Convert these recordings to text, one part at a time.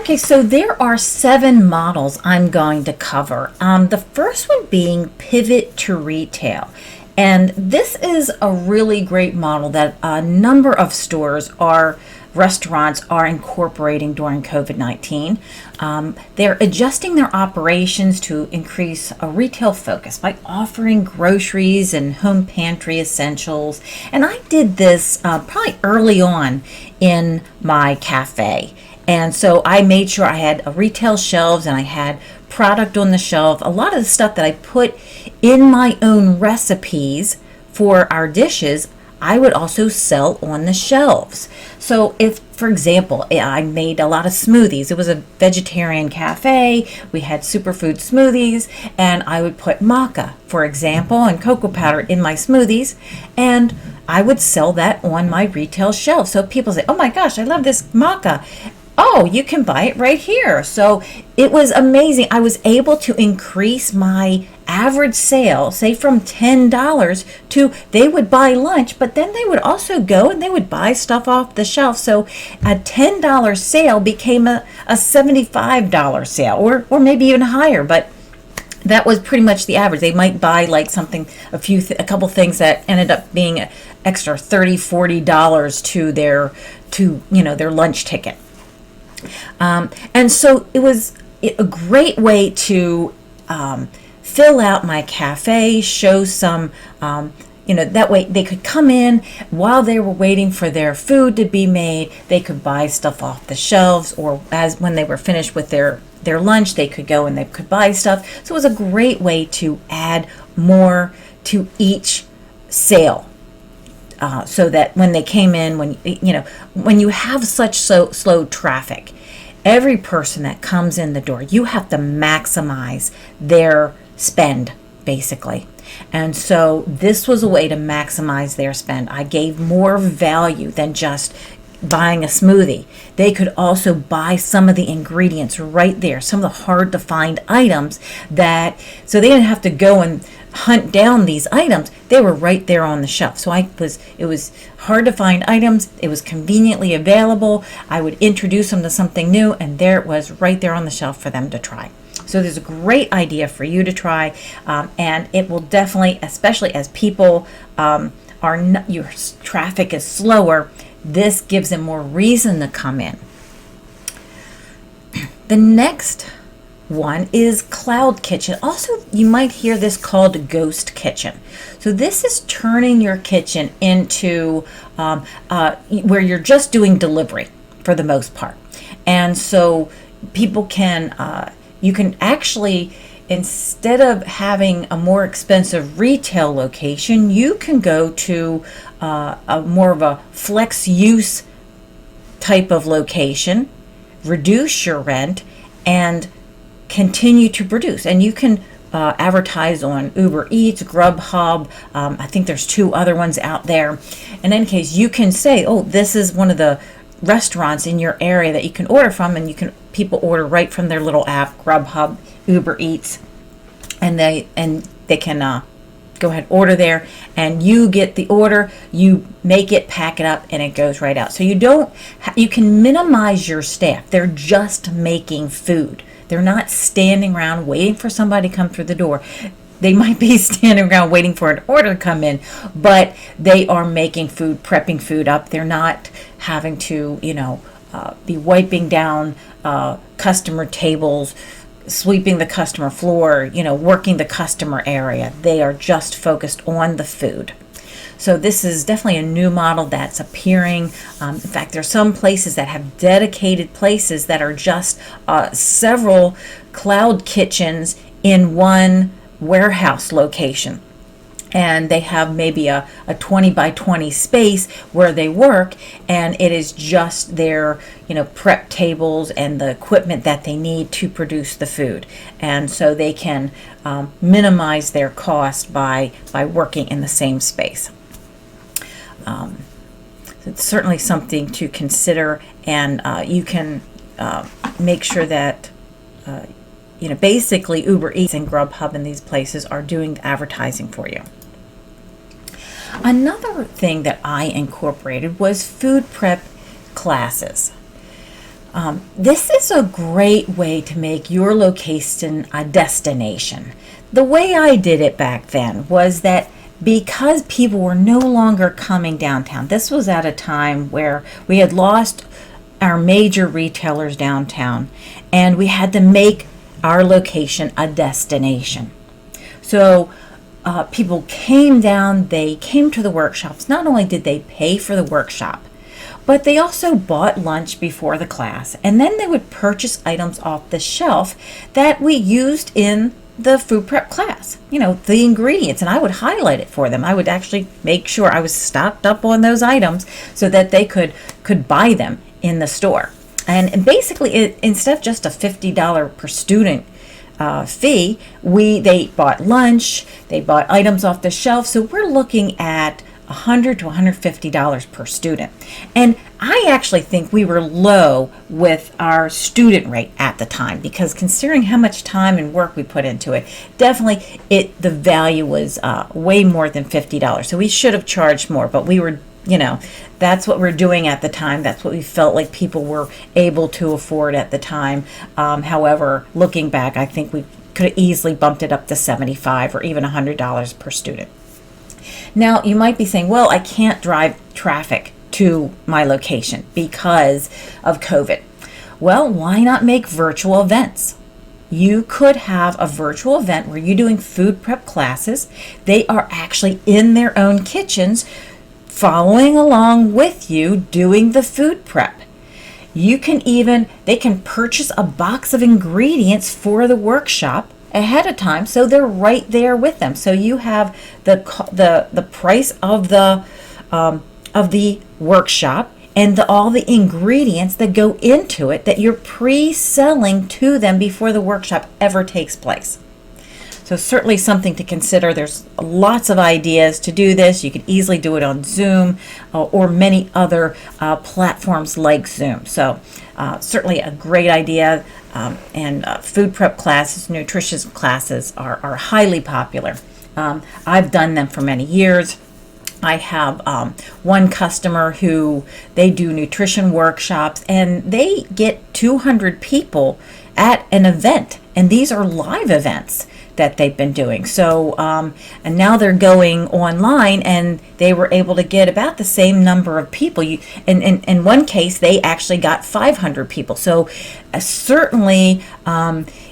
Okay, so there are 7 models I'm going to cover. The first one being pivot to retail. And this is a really great model that a number of restaurants are incorporating during COVID-19. They're adjusting their operations to increase a retail focus by offering groceries and home pantry essentials. And I did this probably early on in my cafe. And so I made sure I had a retail shelves and I had product on the shelf. A lot of the stuff that I put in my own recipes for our dishes, I would also sell on the shelves. So if, for example, I made a lot of smoothies. It was a vegetarian cafe. We had superfood smoothies, and I would put maca, for example, and cocoa powder in my smoothies, and I would sell that on my retail shelf. So people say, "Oh my gosh, I love this maca." Oh, you can buy it right here. So it was amazing. I was able to increase my average sale, say from $10 to, they would buy lunch, but then they would also go and they would buy stuff off the shelf. So a $10 sale became a $75 sale, or maybe even higher. But that was pretty much the average. They might buy like something, a couple things that ended up being extra $30, $40 to their lunch ticket. And so it was a great way to fill out my cafe, show some, that way they could come in while they were waiting for their food to be made. They could buy stuff off the shelves, or when they were finished with their lunch, they could go and they could buy stuff. So it was a great way to add more to each sale. So that when they came in, when you have such slow traffic, every person that comes in the door, you have to maximize their spend, basically. And so this was a way to maximize their spend. I gave more value than just buying a smoothie. They could also buy some of the ingredients right there, some of the hard to find items so they didn't have to go and hunt down these items. They were right there on the shelf. So it was hard to find items. It was conveniently available. I would introduce them to something new, and there it was right there on the shelf for them to try. So there's a great idea for you to try, and it will definitely, especially as people your traffic is slower, this gives them more reason to come in. The next one is cloud kitchen. Also, you might hear this called ghost kitchen. So this is turning your kitchen into where you're just doing delivery for the most part. And so people you can actually, instead of having a more expensive retail location, you can go to a more of a flex use type of location, reduce your rent, and continue to produce. And you can advertise on Uber Eats, Grubhub. I think there's 2 other ones out there. In any case, you can say, "Oh, this is one of the restaurants in your area that you can order from," and people order right from their little app, Grubhub, Uber Eats, and they can go ahead, order there, and you get the order, you make it, pack it up, and it goes right out. So you can minimize your staff. They're just making food. They're not standing around waiting for somebody to come through the door. They might be standing around waiting for an order to come in, but they are making food, prepping food up. They're not having to, be wiping down customer tables, sweeping the customer floor, working the customer area. They are just focused on the food. So this is definitely a new model that's appearing. In fact, there's some places that have dedicated places that are just several cloud kitchens in one warehouse location. And they have maybe a 20 by 20 space where they work, and it is just their prep tables and the equipment that they need to produce the food. And so they can minimize their cost by working in the same space. It's certainly something to consider, and you can make sure that basically Uber Eats and Grubhub and these places are doing advertising for you. Another thing that I incorporated was food prep classes. This is a great way to make your location a destination. The way I did it back then was that because people were no longer coming downtown, this was at a time where we had lost our major retailers downtown and we had to make our location a destination. So people came down, they came to the workshops. Not only did they pay for the workshop, but they also bought lunch before the class, and then they would purchase items off the shelf that we used in the food prep class. The ingredients, and I would highlight it for them. I would actually make sure I was stocked up on those items so that they could buy them in the store. And basically, instead of just a $50 per student fee, they bought lunch, they bought items off the shelf. So we're looking at $100 to $150 per student. And I actually think we were low with our student rate at the time, because considering how much time and work we put into it, definitely the value was way more than $50. So we should have charged more, but we were, that's what we're doing at the time. That's what we felt like people were able to afford at the time. However, looking back, I think we could have easily bumped it up to $75 or even $100 per student. Now, you might be saying, well, I can't drive traffic to my location because of COVID. Well, why not make virtual events? You could have a virtual event where you're doing food prep classes. They are actually in their own kitchens, following along with you doing the food prep. They can purchase a box of ingredients for the workshop ahead of time, so they're right there with them. So you have the price of the workshop and all the ingredients that go into it that you're pre-selling to them before the workshop ever takes place. So certainly something to consider. There's lots of ideas to do this. You could easily do it on Zoom or many other platforms like Zoom. So certainly a great idea. And food prep classes, nutrition classes are highly popular. I've done them for many years. I have one customer who they do nutrition workshops, and they get 200 people at an event, and these are live events that they've been doing. So and now they're going online, and they were able to get about the same number of people. In one case, they actually got 500 people. So certainly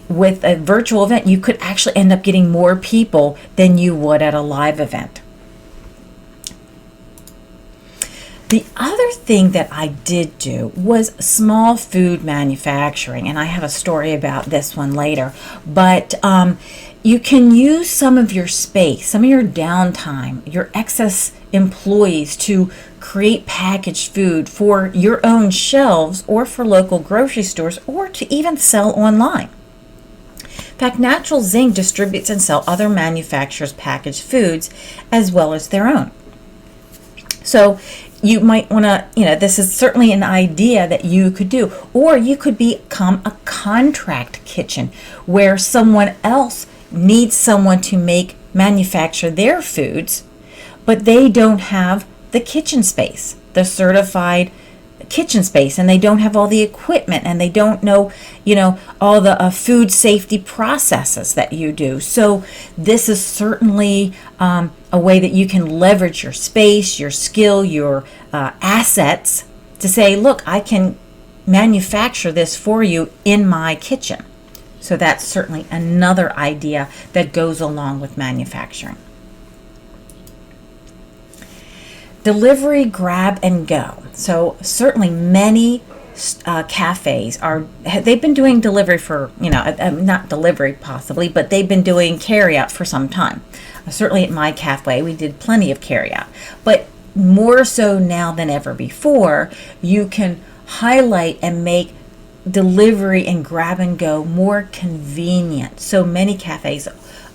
with a virtual event, you could actually end up getting more people than you would at a live event. The other thing that I did do was small food manufacturing, and I have a story about this one later. But you can use some of your space, some of your downtime, your excess employees to create packaged food for your own shelves or for local grocery stores, or to even sell online. In fact, Natural Zing distributes and sells other manufacturers' packaged foods as well as their own. So you might want to, this is certainly an idea that you could do. Or you could become a contract kitchen where someone else needs someone to manufacture their foods, but they don't have the kitchen space, the certified kitchen space, and they don't have all the equipment, and they don't know, all the food safety processes that you do. So this is certainly a way that you can leverage your space, your skill, your assets to say, look, I can manufacture this for you in my kitchen. So that's certainly another idea that goes along with manufacturing. Delivery, grab and go. So certainly many cafes they've been doing delivery for, not delivery possibly, but they've been doing carry out for some time. Certainly at my cafe, we did plenty of carry out, but more so now than ever before, you can highlight and make delivery and grab and go more convenient. So many cafes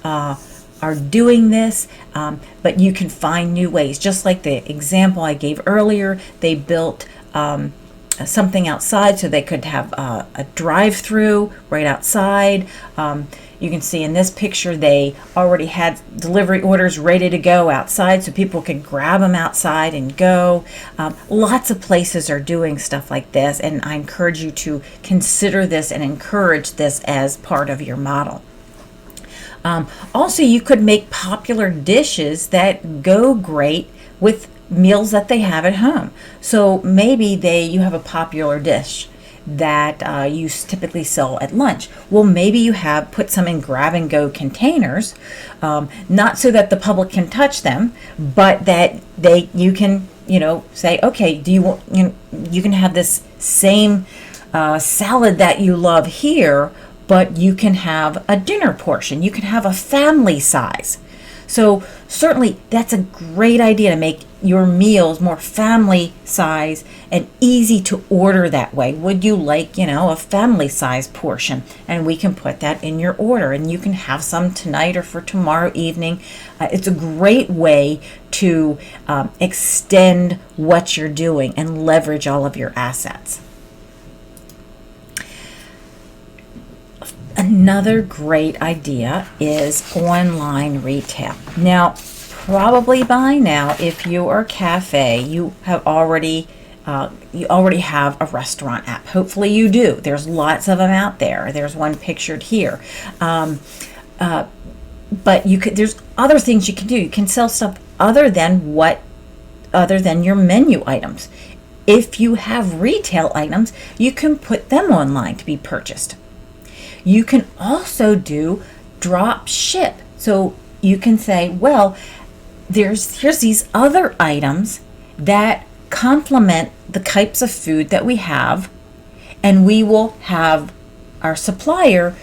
are doing this, but you can find new ways. Just like the example I gave earlier, they built something outside, so they could have a drive-through right outside. You can see in this picture they already had delivery orders ready to go outside, so people could grab them outside and go. Lots of places are doing stuff like this, and I encourage you to consider this and encourage this as part of your model. Also, you could make popular dishes that go great with meals that they have at home. So maybe you have a popular dish that you typically sell at lunch. Well, maybe you have put some in grab and go containers, not so that the public can touch them, but that you can say, okay, do you want, you can have this same salad that you love here, but you can have a dinner portion. You can have a family size. So certainly that's a great idea to make your meals more family size and easy to order that way. Would you like, a family size portion? And we can put that in your order, and you can have some tonight or for tomorrow evening. It's a great way to extend what you're doing and leverage all of your assets. Another great idea is online retail. Now, probably by now, if you are a cafe, you already have a restaurant app. Hopefully you do. There's lots of them out there. There's one pictured here. But there's other things you can do. You can sell stuff other than your menu items. If you have retail items, you can put them online to be purchased. You can also do drop ship. So you can say, well, here's these other items that complement the types of food that we have, and we will have our supplier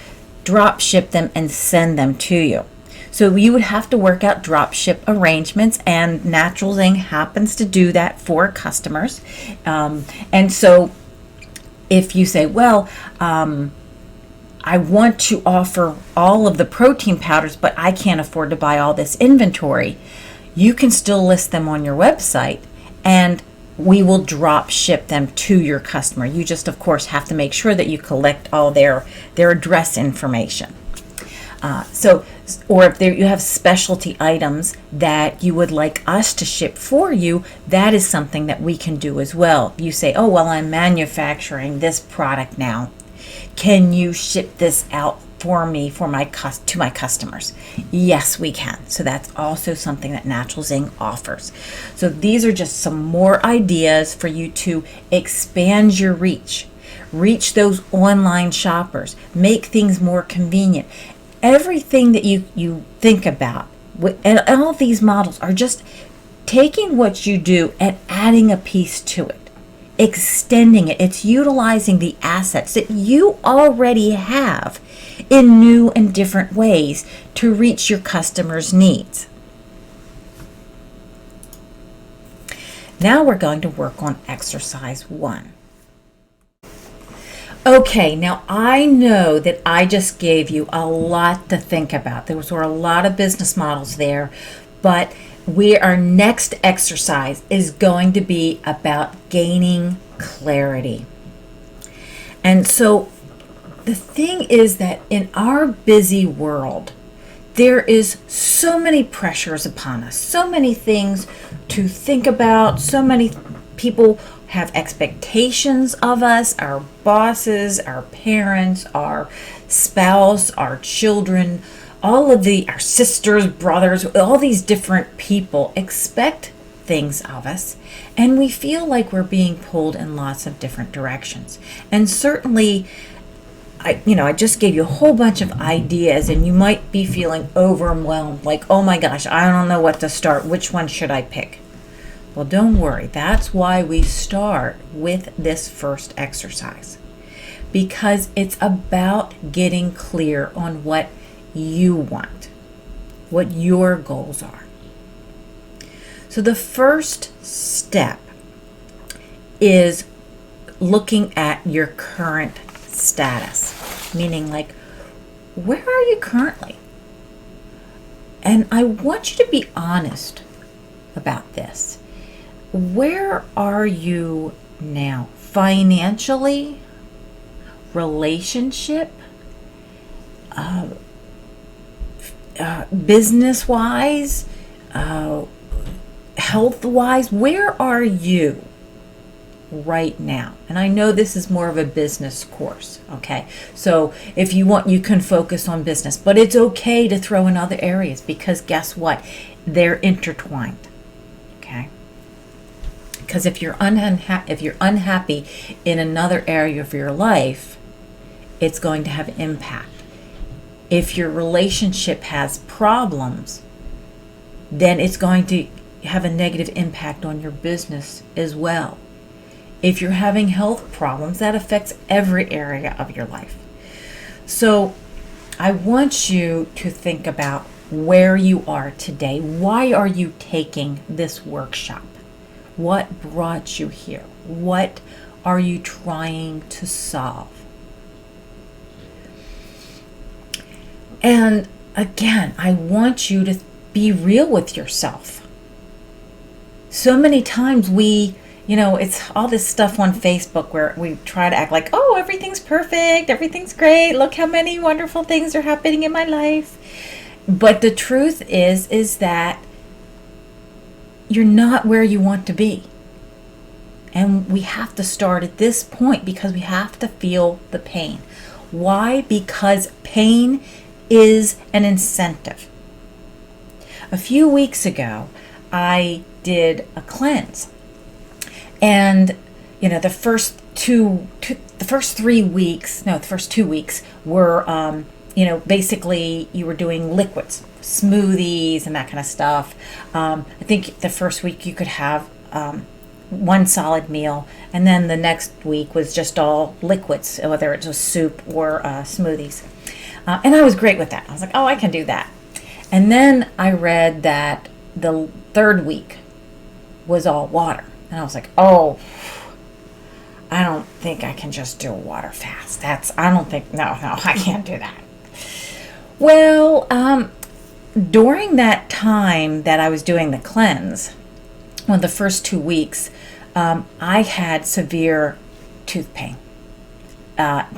drop ship them and send them to you. So you would have to work out drop ship arrangements, and Natural Zing happens to do that for customers. And so if you say, well, I want to offer all of the protein powders, but I can't afford to buy all this inventory, you can still list them on your website, and we will drop ship them to your customer. You just, of course, have to make sure that you collect all their address information. Or if you have specialty items that you would like us to ship for you, that is something that we can do as well. You say, oh, well, I'm manufacturing this product now. Can you ship this out for me to my customers? Yes, we can. So that's also something that Natural Zing offers. So these are just some more ideas for you to expand your reach those online shoppers, make things more convenient. Everything that you think about, and all of these models are just taking what you do and adding a piece to it, extending it. It's utilizing the assets that you already have in new and different ways to reach your customers' needs. Now we're going to work on exercise 1. Okay, now I know that I just gave you a lot to think about. There were a lot of business models there, but our next exercise is going to be about gaining clarity. And so the thing is that in our busy world, there is so many pressures upon us, so many things to think about, so many people have expectations of us, our bosses, our parents, our spouse, our children, our sisters, brothers, all these different people expect things of us, and we feel like we're being pulled in lots of different directions. And certainly, I just gave you a whole bunch of ideas, and you might be feeling overwhelmed, like, oh my gosh, I don't know what to start. Which one should I pick? Well, don't worry. That's why we start with this first exercise, because it's about getting clear on what you want, what your goals are. So the first step is looking at your current status, meaning like, where are you currently? And I want you to be honest about this. Where are you now financially, relationship, business-wise, health-wise, where are you right now? And I know this is more of a business course, okay? So if you want, you can focus on business, but it's okay to throw in other areas, because guess what? They're intertwined, okay? Because if you're unhappy in another area of your life, it's going to have impact. If your relationship has problems, then it's going to have a negative impact on your business as well. If you're having health problems, that affects every area of your life. So I want you to think about where you are today. Why are you taking this workshop? What brought you here? What are you trying to solve? And again, I want you to be real with yourself. So many times it's all this stuff on Facebook where we try to act like, oh, everything's perfect, everything's great, look how many wonderful things are happening in my life. But the truth is that you're not where you want to be. And we have to start at this point, because we have to feel the pain. Why? Because pain is an incentive. A few weeks ago, I did a cleanse. And, the first 2 weeks were, basically you were doing liquids, smoothies and that kind of stuff. I think the first week you could have one solid meal, and then the next week was just all liquids, whether it was soup or smoothies. And I was great with that. I was like, oh, I can do that. And then I read that the third week was all water. And I was like, oh, I don't think I can just do a water fast. No, I can't do that. Well, during that time that I was doing the cleanse, the first 2 weeks, I had severe tooth pain.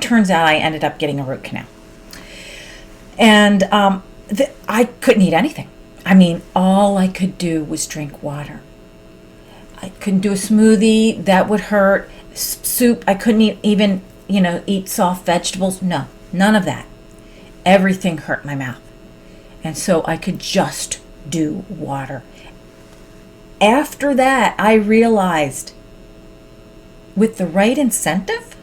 Turns out I ended up getting a root canal. And I couldn't eat anything. I mean, all I could do was drink water. I couldn't do a smoothie. That would hurt. Soup, I couldn't even, eat soft vegetables. No, none of that. Everything hurt my mouth. And so I could just do water. After that, I realized with the right incentive,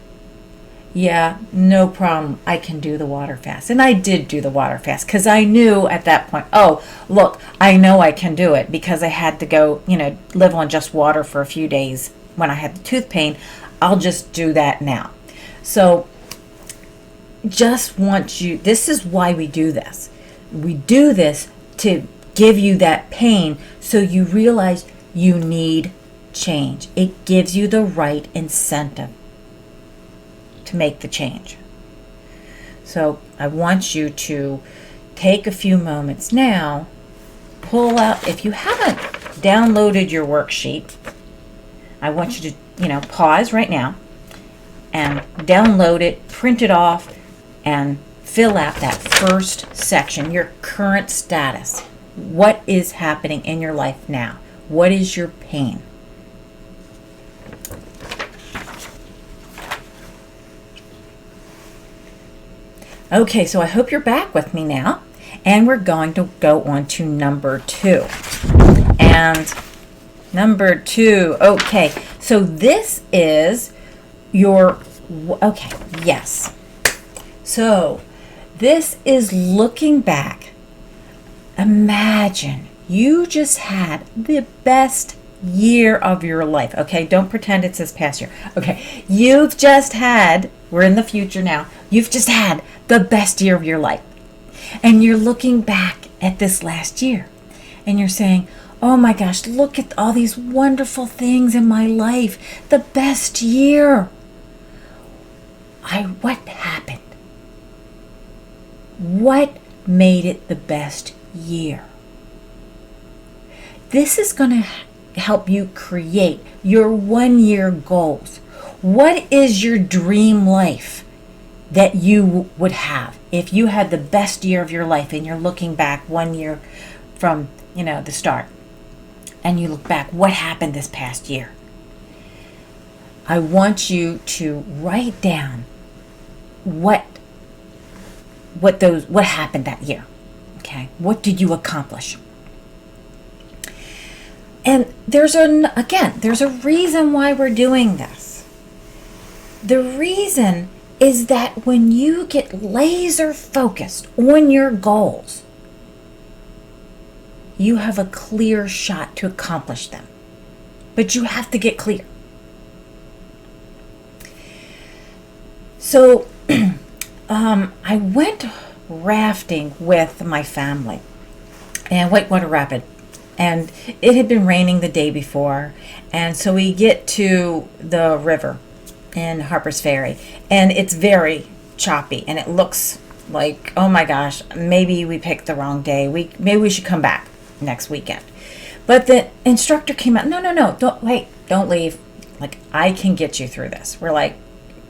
yeah, no problem, I can do the water fast. And I did do the water fast, because I knew at that point, oh, look, I know I can do it, because I had to go, live on just water for a few days when I had the tooth pain. I'll just do that now. So this is why we do this. We do this to give you that pain so you realize you need change. It gives you the right incentive to make the change. So I want you to take a few moments now, pull out, if you haven't downloaded your worksheet, I want you to, pause right now and download it, print it off, and fill out that first section, your current status. What is happening in your life now? What is your pain? Okay, so I hope you're back with me now, and we're going to go on to number 2. And number 2, okay, so this is yes. So this is looking back. Imagine you just had the best year of your life. Okay, don't pretend it's this past year. Okay, we're in the future now, you've just had the best year of your life. And you're looking back at this last year and you're saying, oh my gosh, look at all these wonderful things in my life. The best year. What happened? What made it the best year? This is going to help you create your 1-year goals. What is your dream life that you would have if you had the best year of your life and you're looking back 1 year from, the start, and you look back, what happened this past year? I want you to write down what happened that year. Okay? What did you accomplish? And there's a reason why we're doing this. The reason is that when you get laser focused on your goals, you have a clear shot to accomplish them. But you have to get clear. So I went rafting with my family and Whitewater Rapid, and it had been raining the day before, and so we get to the river in Harper's Ferry, and it's very choppy, and it looks like, oh my gosh, maybe we picked the wrong day. Maybe we should come back next weekend. But the instructor came out, no, don't leave. Like, I can get you through this. We're like,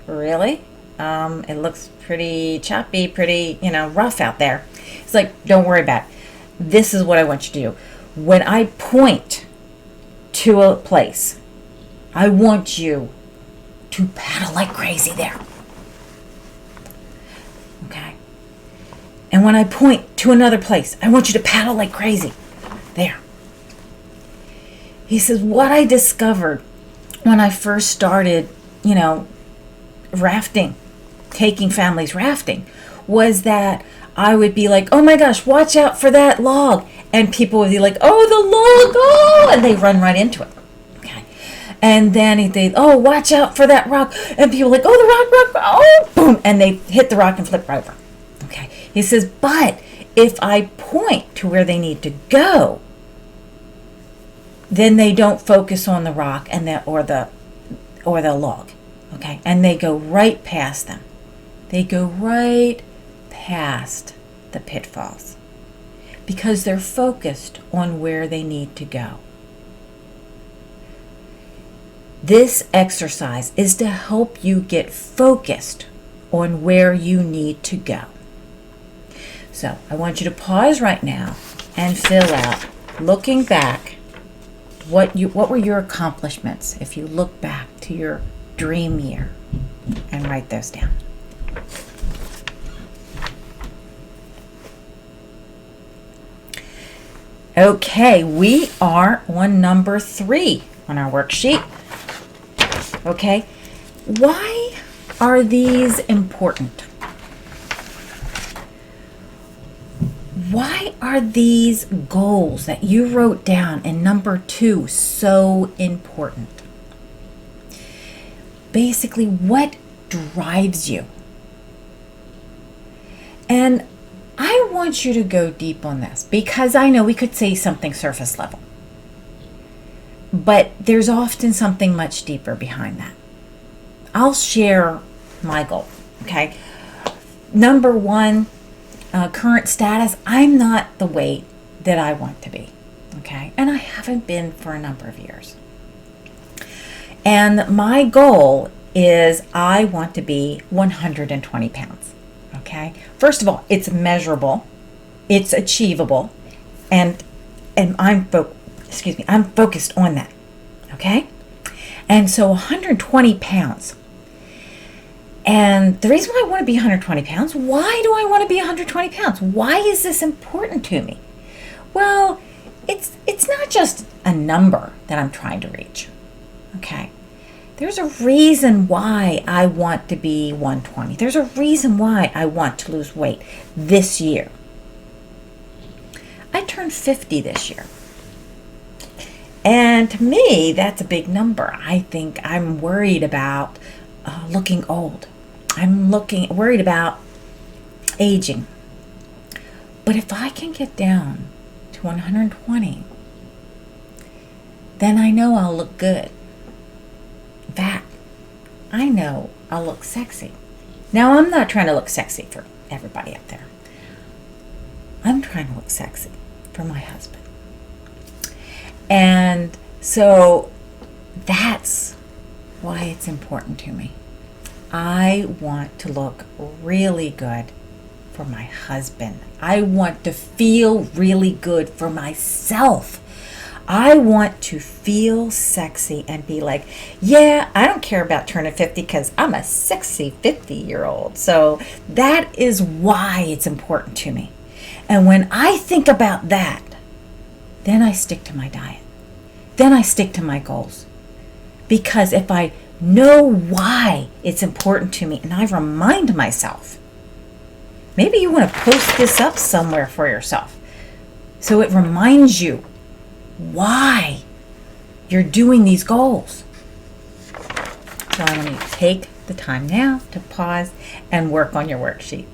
really? It looks pretty choppy, pretty, rough out there. It's like, don't worry about it. This is what I want you to do. When I point to a place, I want you to paddle like crazy there. Okay? And when I point to another place, I want you to paddle like crazy there. He says, what I discovered when I first started, rafting, taking families rafting, was that I would be like, oh my gosh, watch out for that log. And people would be like, oh, the log, oh, and they run right into it. Okay. And then oh, watch out for that rock. And people like, oh, the rock, oh, boom. And they hit the rock and flip right over. Okay. He says, but if I point to where they need to go, then they don't focus on the rock and or the log. Okay. And they go right past them. They go right past the pitfalls because they're focused on where they need to go. This exercise is to help you get focused on where you need to go. So I want you to pause right now and fill out, looking back, what were your accomplishments if you look back to your dream year, and write those down. Okay, we are on number 3 on our worksheet. Okay, why are these important? Why are these goals that you wrote down in number 2 so important? Basically, what drives you? And I want you to go deep on this because I know we could say something surface level, but there's often something much deeper behind that. I'll share my goal, okay? Number 1, current status, I'm not the weight that I want to be, okay? And I haven't been for a number of years. And my goal is I want to be 120 pounds. Okay. First of all, it's measurable, it's achievable, and I'm focused on that. Okay. And so 120 pounds. And the reason why I want to be 120 pounds, why do I want to be 120 pounds? Why is this important to me? Well, it's not just a number that I'm trying to reach. Okay. There's a reason why I want to be 120. There's a reason why I want to lose weight this year. I turned 50 this year. And to me, that's a big number. I think I'm worried about looking old. I'm worried about aging. But if I can get down to 120, then I know I'll look good. That I know I'll look sexy. Now, I'm not trying to look sexy for everybody out there. I'm trying to look sexy for my husband. And so that's why it's important to me. I want to look really good for my husband. I want to feel really good for myself. I want to feel sexy and be like, yeah, I don't care about turning 50 because I'm a sexy 50-year-old. So that is why it's important to me. And when I think about that, then I stick to my diet. Then I stick to my goals. Because if I know why it's important to me and I remind myself, maybe you want to post this up somewhere for yourself so it reminds you why you're doing these goals. So I want you to take the time now to pause and work on your worksheet.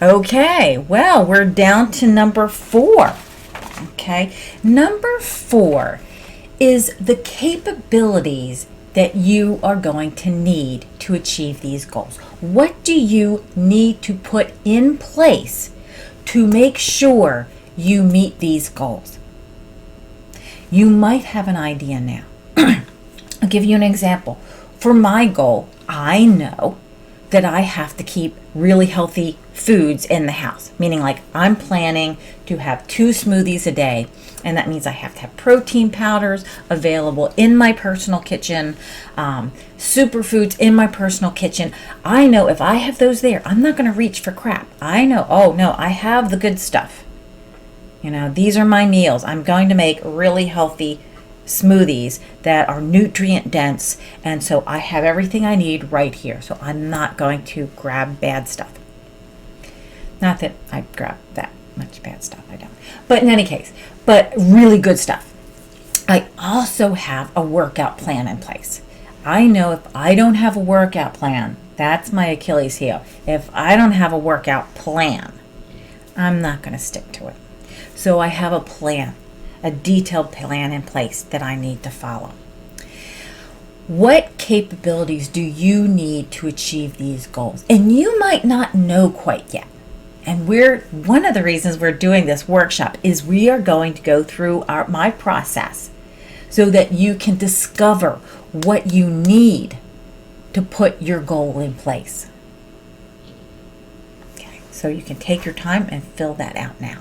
Okay, well, we're down to number 4. Okay, number 4 is the capabilities that you are going to need to achieve these goals. What do you need to put in place to make sure you meet these goals? You might have an idea now. I'll give you an example. For my goal, I know that I have to keep really healthy foods in the house, meaning like I'm planning to have 2 smoothies a day, and that means I have to have protein powders available in my personal kitchen, superfoods in my personal kitchen. I know if I have those there, I'm not going to reach for crap. I know, oh no, I have the good stuff. You know, these are my meals. I'm going to make really healthy smoothies that are nutrient dense, and so I have everything I need right here, so I'm not going to grab bad stuff. Not that I grab that much bad stuff, I don't, but in any case, but really good stuff. I also have a workout plan in place. I know if I don't have a workout plan, that's my Achilles heel. If I don't have a workout plan, I'm not going to stick to it. So I have a plan, a detailed plan in place that I need to follow. What capabilities do you need to achieve these goals? And you might not know quite yet. And one of the reasons we're doing this workshop is we are going to go through my process so that you can discover what you need to put your goal in place. Okay, so you can take your time and fill that out now.